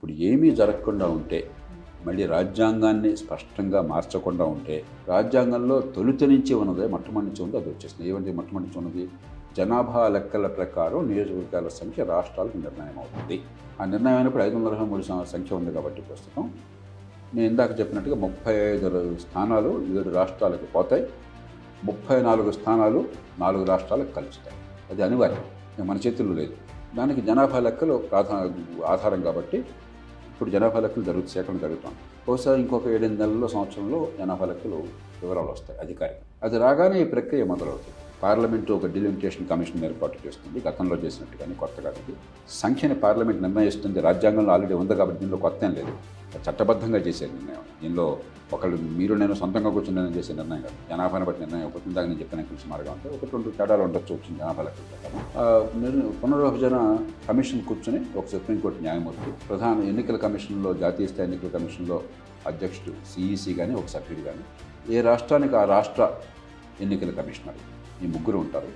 ఇప్పుడు ఏమీ జరగకుండా ఉంటే, మళ్ళీ రాజ్యాంగాన్ని స్పష్టంగా మార్చకుండా ఉంటే, రాజ్యాంగంలో తొలుత నుంచి ఉన్నదే మొట్టమొదటి నుంచి ఉంది అది వచ్చేసింది. ఏమంటే మొట్టమొదటి నుంచి ఉన్నది జనాభా లెక్కల ప్రకారం నియోజకవర్గాల సంఖ్య రాష్ట్రాలకు నిర్ణయం అవుతుంది. ఆ నిర్ణయం అయినప్పుడు 523 సంఖ్య ఉంది కాబట్టి ప్రస్తుతం నేను ఇందాక చెప్పినట్టుగా 35 స్థానాలు 7 రాష్ట్రాలకు పోతాయి, 34 స్థానాలు 4 రాష్ట్రాలకు కలుస్తాయి. అది అనివార్యం, మన చేతుల్లో లేదు. దానికి జనాభా లెక్కలు ఆధారం కాబట్టి ఇప్పుడు జనాభా లెక్కలు సేకరణ జరుగుతుంది. బహుశా ఇంకొక 7-8 నెలల్లో సంవత్సరంలో జనాభా లెక్కలు వివరాలు వస్తాయి అధికారిక. అది రాగానే ఈ ప్రక్రియ మొదలవుతుంది. పార్లమెంటు ఒక డిలిమిటేషన్ కమిషన్ ఏర్పాటు చేస్తుంది, గతంలో చేసినట్టుగానే కొత్తగా. సంఖ్యని పార్లమెంట్ నిర్ణయిస్తుంది. రాజ్యాంగంలో ఆల్రెడీ ఉంది కాబట్టి దీనిలో కొత్త ఏం లేదు. చట్టబద్ధంగా చేసే నిర్ణయం. దీనిలో ఒకళ్ళు మీరు నేను సొంతంగా కూర్చొని నిర్ణయం చేసే నిర్ణయం కాదు. జనాభాను బట్టి నిర్ణయం అవుతుంది. దాకా నేను చెప్పిన కొంచెం మార్గం అంటే 1-2 తేడాలు ఉండొచ్చు వచ్చింది జనాభా లెక్కల ప్రకారం. పునర్విభజన కమిషన్ కూర్చొని ఒక సుప్రీంకోర్టు న్యాయమూర్తి, ప్రధాన ఎన్నికల కమిషన్లో జాతీయ స్థాయి ఎన్నికల కమిషన్లో అధ్యక్షుడు సిఈసి కానీ ఒక సభ్యుడు కానీ, ఏ రాష్ట్రానికి ఆ రాష్ట్ర ఎన్నికల కమిషనర్, ఈ ముగ్గురు ఉంటారు.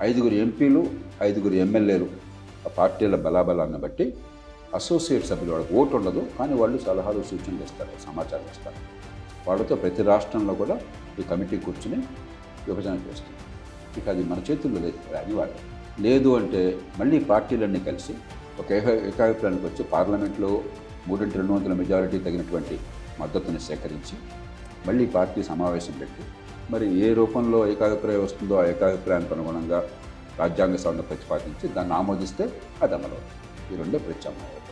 5 ఎంపీలు 5 ఎమ్మెల్యేలు ఆ పార్టీల బలాబలాన్ని బట్టి అసోసియేట్ సభ్యులు, వాళ్ళకి ఓటు ఉండదు కానీ వాళ్ళు సలహాలు సూచనలు ఇస్తారు, సమాచారం ఇస్తారు. వాళ్ళతో ప్రతి రాష్ట్రంలో కూడా ఈ కమిటీ కూర్చుని విభజన చేస్తుంది. ఇక అది మన చేతుల్లో లేదు, అనివార్యం. లేదు అంటే మళ్ళీ పార్టీలన్నీ కలిసి ఒక ఏకాభిప్రాయానికి వచ్చి పార్లమెంట్లో 3/2 మెజారిటీ తగినటువంటి మద్దతుని సేకరించి మళ్ళీ పార్టీ సమావేశం పెట్టి మరి ఏ రూపంలో ఏకాభిప్రాయం వస్తుందో ఆ ఏకాభిప్రాయానికి అనుగుణంగా రాజ్యాంగ సవరణ ప్రతిపాదించి దాన్ని ఆమోదిస్తే అది అమలు. ఈ రెండే ప్రత్యామ్నాయాలు.